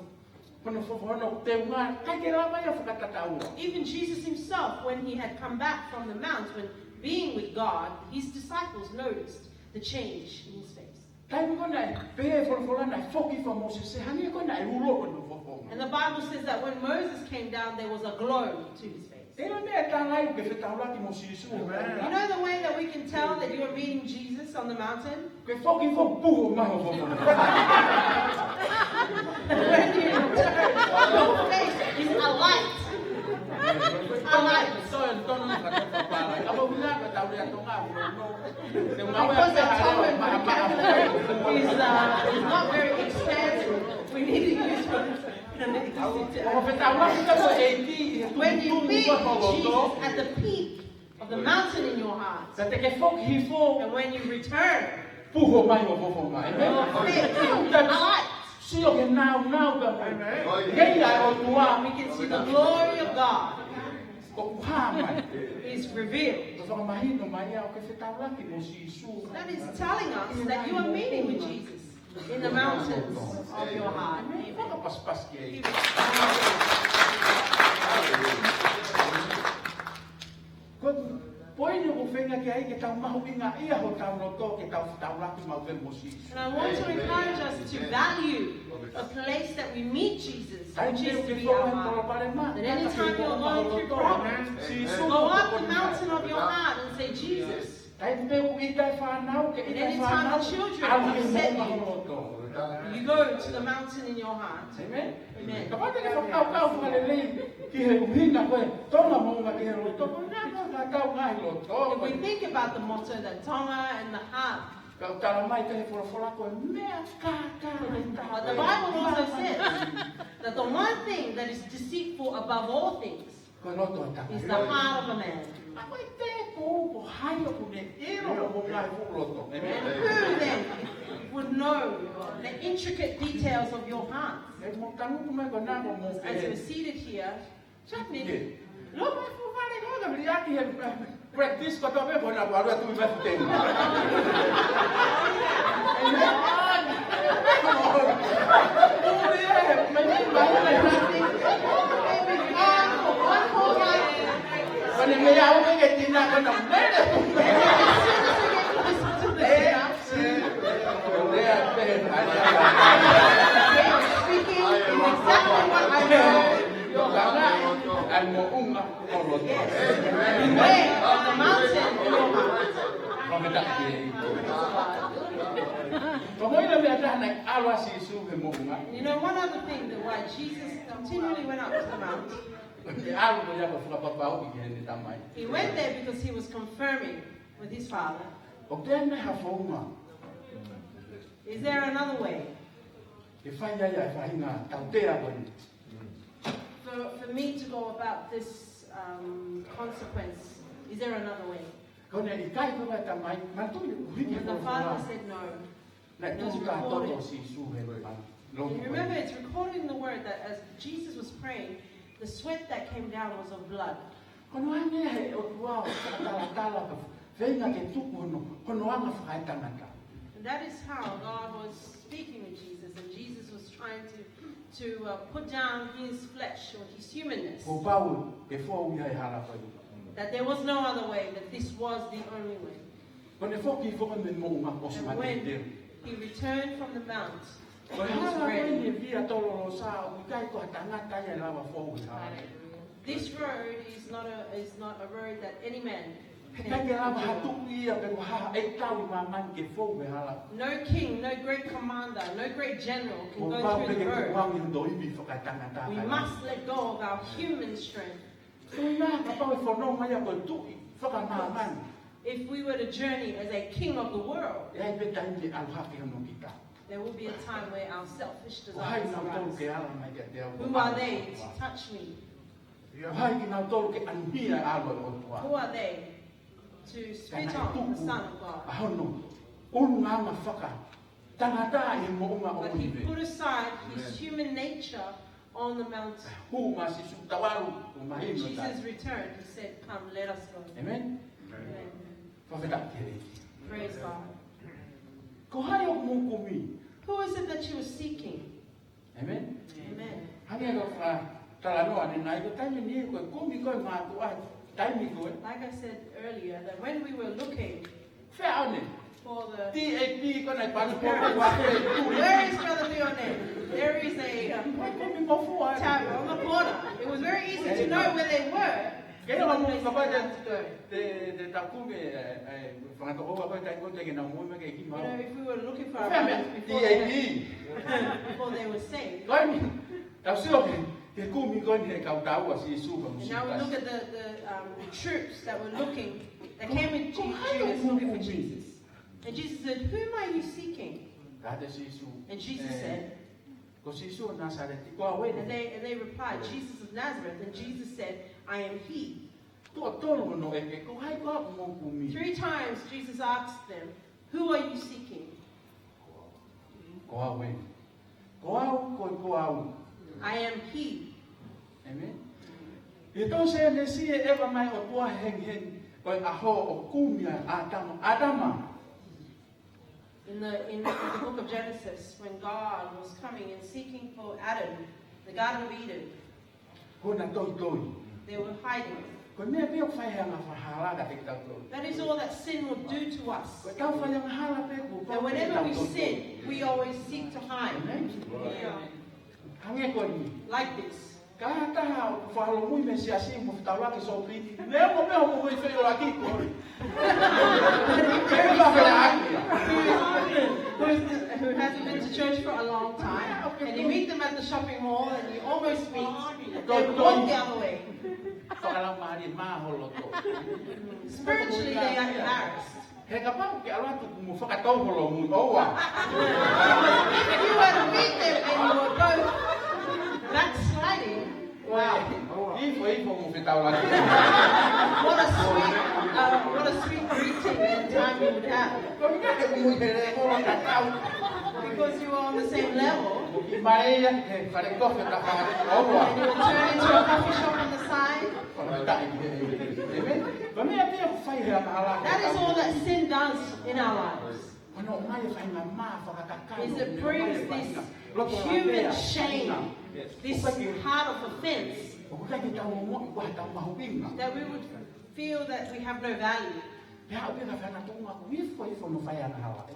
te unga. Kai ke rā mai a whakatatau. Even Jesus himself, when he had come back from the mount, when being with God, his disciples noticed the change in his face. Kai mo kona pe e wholana foki fa Moses se hani kona e ulo no fofonga. And the Bible says that when Moses came down, there was a glow to his face. Tēnā mea tāngai ke whetau laki mo si isu. You know the way that we can tell that you are meeting Jesus on the mountain? Ke foki fo puho maho fofonga. When you your face is a light. A light. Because the Tongan vocabulary is not very expansive, we need to use when you meet Jesus at the peak of the mountain in your heart, and when you return, your face is a light. We can see the glory of God is revealed. That is telling us that you are meeting with Jesus in the mountains of your heart. And I want to encourage us to value a place that we meet Jesus, which is to be our heart. That anytime you're going through problems, go up the mountain of your heart and say, Jesus. And anytime the children upset you, you go to the mountain in your heart. Amen. Amen. If we think about the motto that Tonga and the heart, but the Bible also says that the one thing that is deceitful above all things is the heart of a man. And who then would know the intricate details of your heart? As we're seated here, practice ko to be bona wala tu ba ten. When me out me get in na ko beware of the mountain in your heart. tak ye. Pamoja na mia na alwa si su ke mo nga. You know, one other thing that why Jesus continually went up to the mount. He went there because he was confirming with his father. Is there another way? For me to go about this consequence, is there another way? And the father said no. And remember, it's recorded in the word that as Jesus was praying, the sweat that came down was of blood. And that is how God was speaking with Jesus, and Jesus was trying to put down his flesh or his humanness. That there was no other way, that this was the only way. And when he returned from the mount, he was ready. This road is not a road that any man can do. No king, no great commander, no great general can go through the road. We must let go of our human strength. If we were to journey as a king of the world, there will be a time where our selfish desires arise. Who are they to touch me? Who are they to spit on the Son of God? But he put aside his human nature on the mountain. When Jesus returned, he said, "Come, let us go." Amen. Amen. Praise God. Who is it that you were seeking? Amen. Amen. Like Like I said earlier, that when we were looking for the where is Brother Leonel? There is a tavern on the corner. It was very easy to know where they were. You know, if we were looking for our brothers before they were saved. And now we look at the troops that were looking, that came with Jesus looking for Jesus. And Jesus said, "Whom are you seeking?" And Jesus said, and they replied, "Jesus of Nazareth." And Jesus said, "I am he." 3 times Jesus asked them, "Who are you seeking?" I am he. Amen. In the book of Genesis, when God was coming and seeking for Adam, the Garden of Eden, they were hiding. That is all that sin will do to us. And whenever we sin, we always seek to hide. Like this. Who hasn't been to church for a long time, and you meet them at the shopping mall, and you almost meet, they walk the other way. Spiritually, they are embarrassed. If you were to meet them and you were both backsliding, wow. What a sweet greeting and time you would have. Because you were on the same level. And you would turn into a coffee shop on the side. That is all that sin does in our lives. Is it brings this human shame, this heart of offense, that we would feel that we have no value.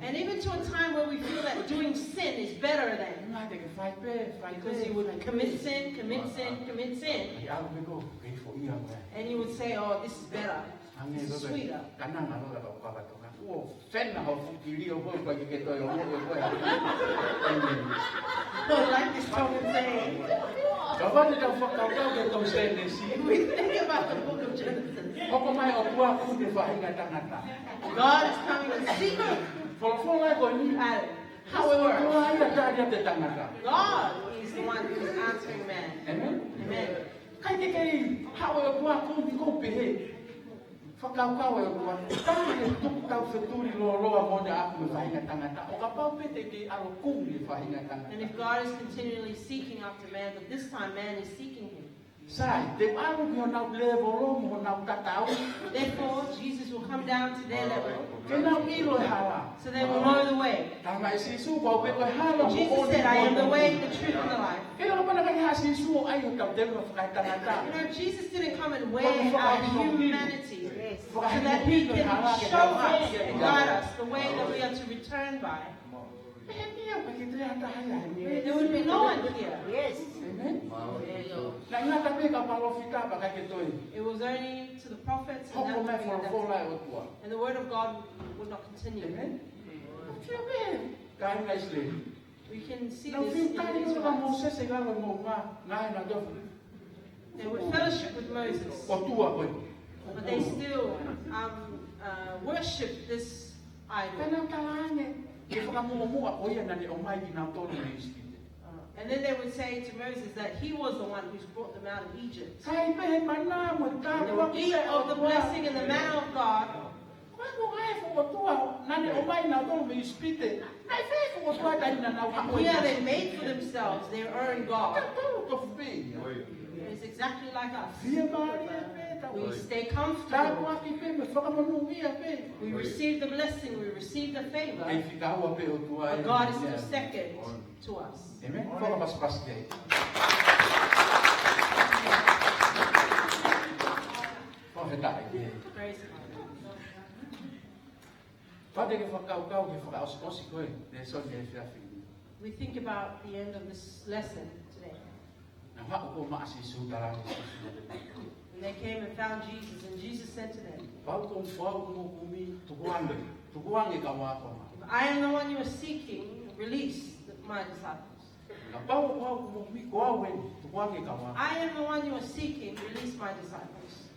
And even to a time where we feel that doing sin is better than. Because he would commit sin. And he would say, oh, this is better. This is sweeter. I like this tone saying. If we think about the book of Genesis, God is coming and seeking Adam. God is the one who is answering man. Amen. And if God is continually seeking after man, but this time man is seeking him. Therefore, Jesus will come down to their level. So they will know the way. Jesus said, I am the way, the truth, and the life. Jesus didn't come and wear our humanity so that he can show us and guide us the way that we are to return by. There would be no one here. Yes. Amen. It was only to the prophets and the word of God would not continue. Amen. We can see this in the Israelites. They would fellowship with Moses, but they still worship this idol. And then they would say to Moses that he was the one who's brought them out of Egypt. They would eat of the blessing and the manna of God. Here they made for themselves their own God. It's exactly like us. We stay comfortable. We receive the blessing, we receive the favor. But God is still second to us. Amen. Praise God. We think about the end of this lesson today. And they came and found Jesus, and Jesus said to them, I am the one you are seeking, release my disciples. I am the one you are seeking, release my disciples.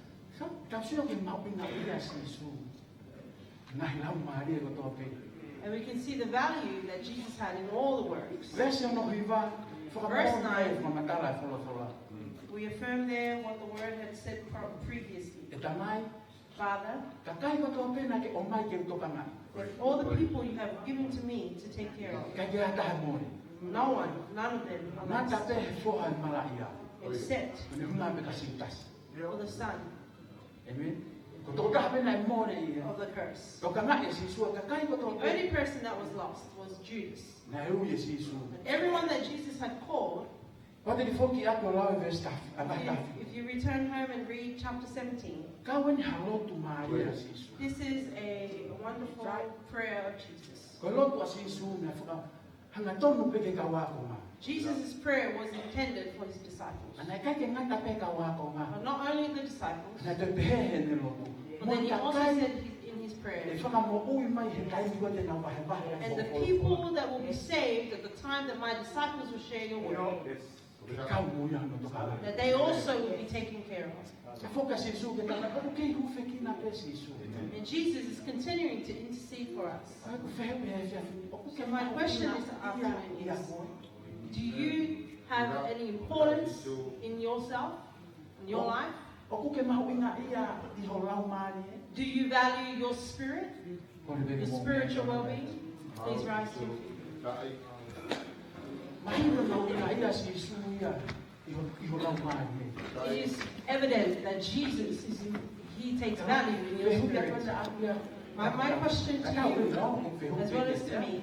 And we can see the value that Jesus had in all the works. Verse 9, we affirm there what the word had said previously. Father, that all the people you have given to me to take care of, none of them except for the Son. Amen. Of the curse. The only person that was lost was Judas. And everyone that Jesus had called, if you return home and read chapter 17, this is a wonderful prayer of Jesus. Jesus' prayer was intended for his disciples. But not only the disciples, but then he also said in his prayer, and the people that will be saved at the time that my disciples will share your word, that they also will be taken care of. And Jesus is continuing to intercede for us. So my question is to ask you is, do you have any importance in yourself, in your life? Do you value your spirit, your spiritual well-being? Please rise to your feet. It is evident that Jesus he takes value in your spirit. My question to you, as well as to me,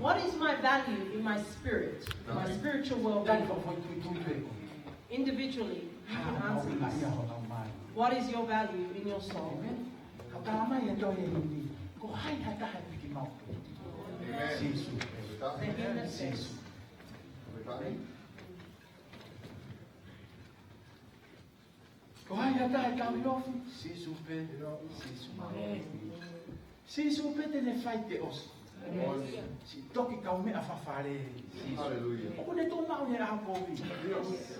what is my value in my spirit, my spiritual well-being? individually, you can answer this. What is your value in your soul? The hymn that says, Si supete ne fai te osi. Si toki kau mea whawhare. O ne tō mau ne a kovi.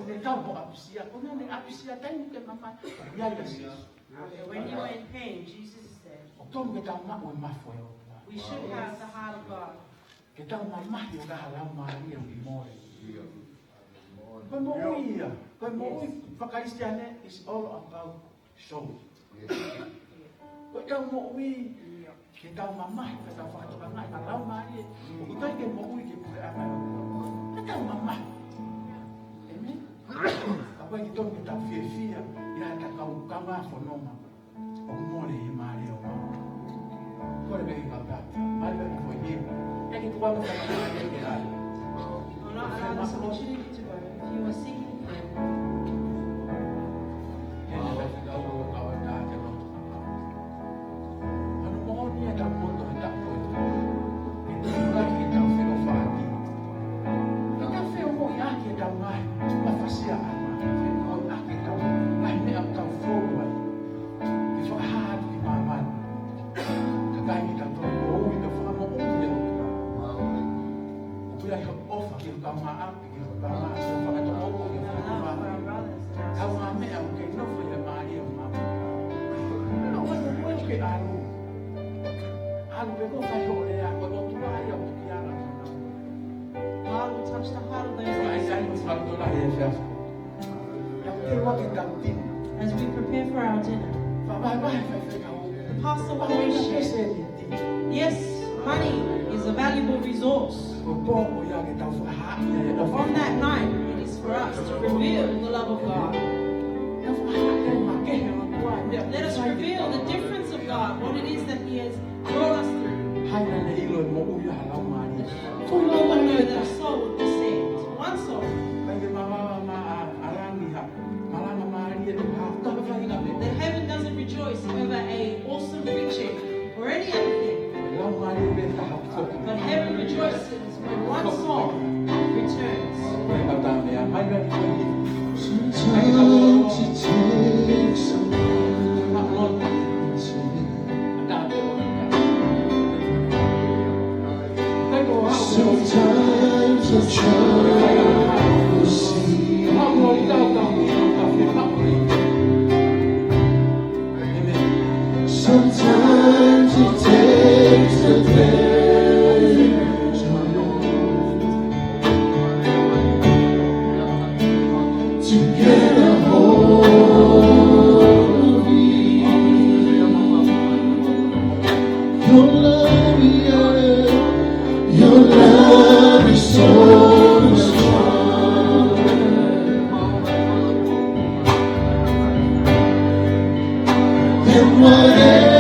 O ne tau mo apisia. O ne apisia tainu te mama. Iaia si. when you were in pain, Jesus said, O tō me tau mau e mafo e o. we should have the heart of God. Ke tau mamahi o kaha lau maria o ki more. Koe mo uia. Koe mo ui. Whakaristiane is all about soul. Koe tau mo ui. Ke tau mamahi, ke tau whakatokangai, ka lau maria. O ki kai ke mo ui ke pule amai o. Ke tau mamahi. Amen? Ka koe ki tonu ke tau whiawhia, ia ta kau kawa whanoma. O more he maria o mau. Koe me ki kau kata. Mai me ko hiu. E ki tuwa me whakatokangai e ke rai. You will not allow this opportunity to go. If you are seeking Him, Kena whaki kau o kau e tā te roto. Ano mo ni e tau koto e tau koto. E te uraki e tau whiro whaki. E tau whiro mo i aki e tau mai. Ma whasia a mai. O i aki e tau mai mea o tau whoro ai. E whakahatu ki mamani. Ka kai ki tau tō o ui ka whamo ui e o ki tau. O pia i ofa ki o kau maa api ki o kau maa. O whakato o o ki o allow for whakato our brothers and our Kau sisters. ngā mea o kei nofo i te maari o mama. Nā wanu mui ke aru. Aru pe ko whai ho rea, ko o tu ai o ki ara mana. God will touch the heart of those Ai that sai mo are whai tola he whiawhi. Ia te waki tau tinu. as we prepare for our dinner. Whawai wai whai whai kau. The pastor will Whai always wai share. se ni ti. Yes, money is a valuable resource. Ko pō o ia ke tau whahaia e But ofi. on that night, it is for us to reveal the love of God. Ia whahaia e ma kehe o tua. Let us reveal the difference of God, what it is that He has brought us through. Haina ne ilo e mo uia halau maari. For no one know that a soul would be saved. One soul. Kai ke mawawa ma a rangi ha. Malanga maari e te hau. Tawa whahinga me. That heaven doesn't rejoice over a awesome preaching or any other thing. Lau maari me ta hau whoki. But heaven rejoices when one soul returns. Sometimes it takes someone Sometimes I try to see Sometimes it takes a day to get a hold of me. Your love, yeah, your love is so strong. And whatever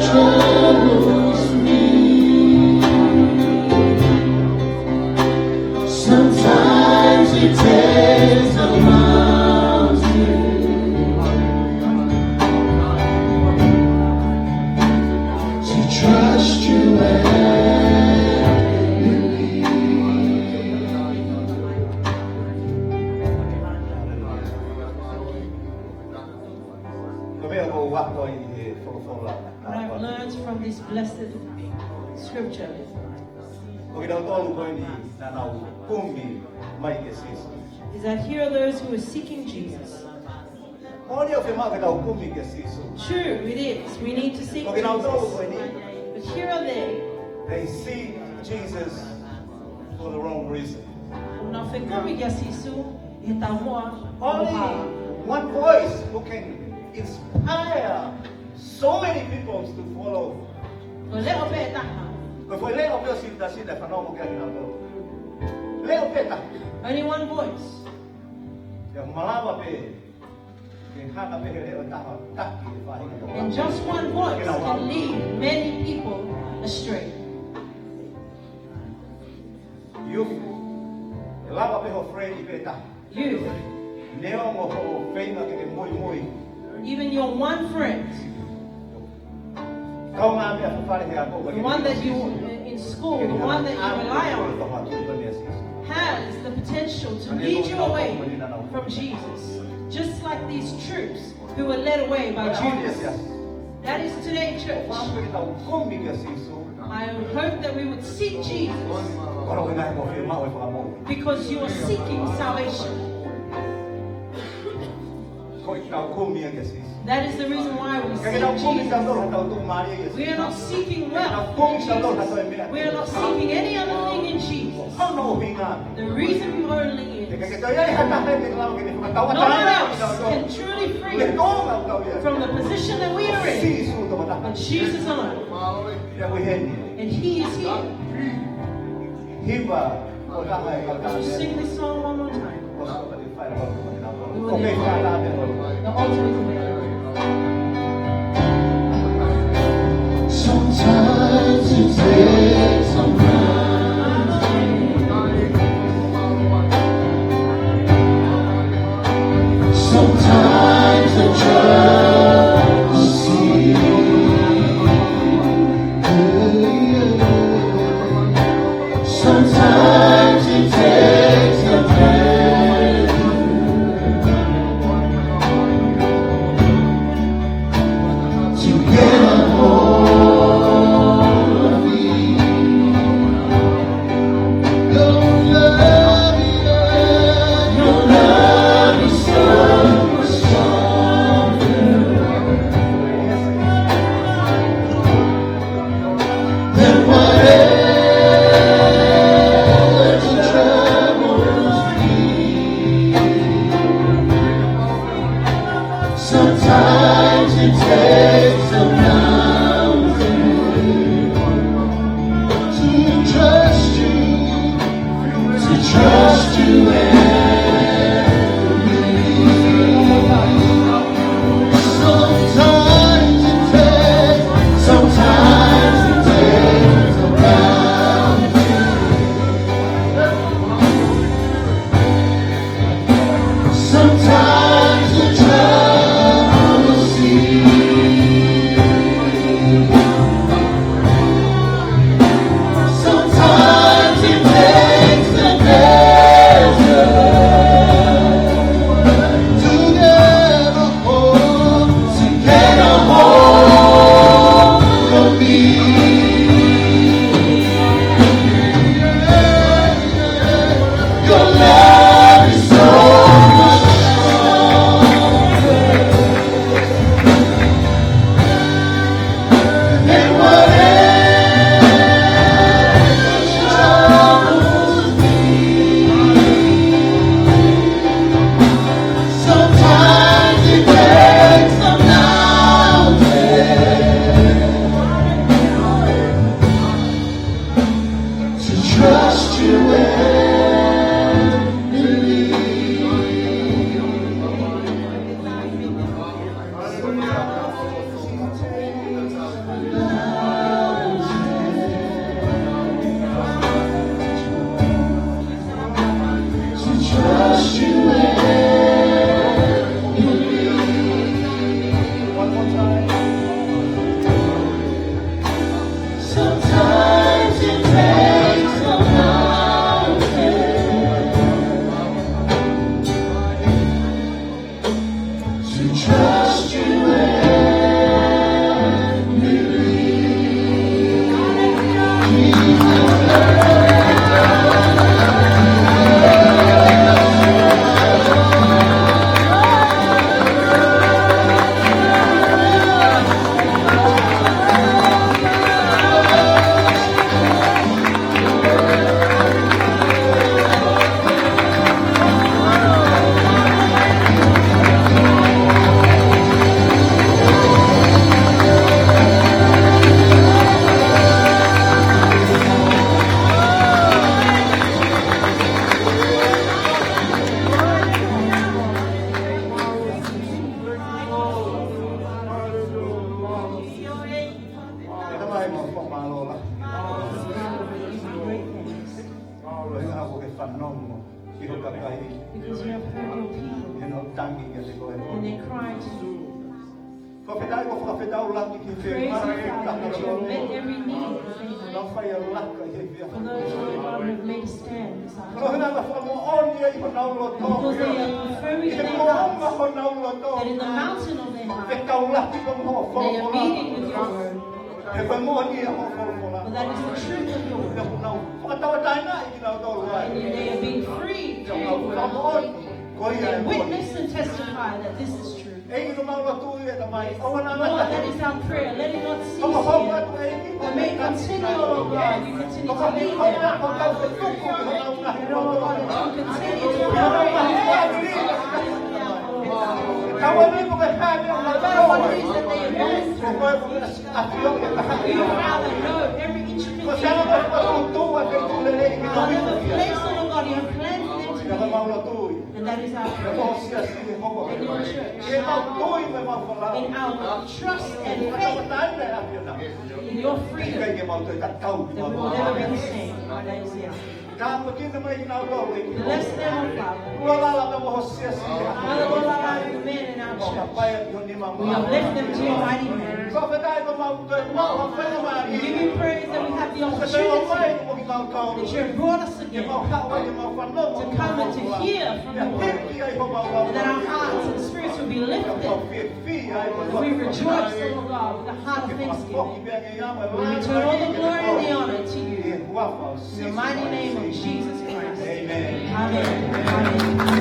troubles me, sometimes it takes a mountain to trust you and Ko mea ko wako i he whakawhora. What I've learned from this blessed scripture Ko ki tau tolu koe ni nā nau kumbi mai ke sisu. is that here are those who are seeking Jesus. Mōni o whemā ke tau kumbi ke sisu. True, it is. We need to seek Ko ki tau tolu Jesus. koe ni. But here are they. They see Jesus for the wrong reason. Una whekumi kia sisu, i he tau moa, Only oha. one voice who can inspire so many people to follow. Ko leo pe e taha. Ko foi leo pe o sinta sinta whanau mo kia kina tolu. Leo pe ta. Only one voice. Ia malawa pe. Ke hana pe he leo taha taki te whahinga. And just one voice can lead many people astray. Youth, e Lava pe ho frei peta. You, Neo mo ho feina ke moi. even your one friend, Kau ngā mea whawhare hea kō. the one that you in school, the one that you rely on, has the potential to lead you away from Jesus. Just like these troops who were led away by Judas. That is today, church. I hope that we would seek Jesus because you are seeking salvation. That is the reason why we seek Jesus. We are not seeking wealth in Jesus. We are not seeking any other thing in Jesus. The reason only is no one else can truly free us from the position that we are in, but Jesus alone. And He is here. Would you sing this song one more time? The altar is there. Sometimes it takes some time. Sometimes the trouble seems sometimes it takes some time to get a hold of me. Your love is so much stronger than whatever troubles me. Sometimes it takes a mountain to trust you and believe. Sometimes it takes a mountain. Sometimes the trouble seems. Sometimes it takes the desert to get a hold of me. Your love is so much stronger than whatever troubles me. Sometimes it takes a mountain to trust you and believe. To trust you and believe. One more time. Sometimes it takes a mountain to trust you and believe. Ito ba yung mga pamalola? Ito nga ako kay Fanom mo. Because you have heard your people and they cry to you. Praise you, Father, that you have met every need for those who have made a stand beside you. Because they are affirming in their hearts that in the mountain of their heart, they are meeting with your word. For that is the truth of your word. And they are being free to your word. And witness and testify that this is true. Lord, that is our prayer. Let it not cease here. But may it continue, oh God. We continue to be there. And oh God, that you continue to pray. No matter what it is that they are going through, you, Father, know every intricate detail. Whatever place, oh God, you have planned for them to be. And that is our prayer. In your church. In our trust and faith. In your freedom. That we will never be the same. That is it. Bless them, Father. Father, men in our church. We uplift them to your mighty hand. We give you praise that we have the opportunity that you have brought us again to come and to hear from the word. And that our hearts and spirits will be lifted. That we rejoice, oh God, with a heart of thanksgiving. We return all the glory and the honor to you. In the mighty name of Jesus Christ. Amen. Amen.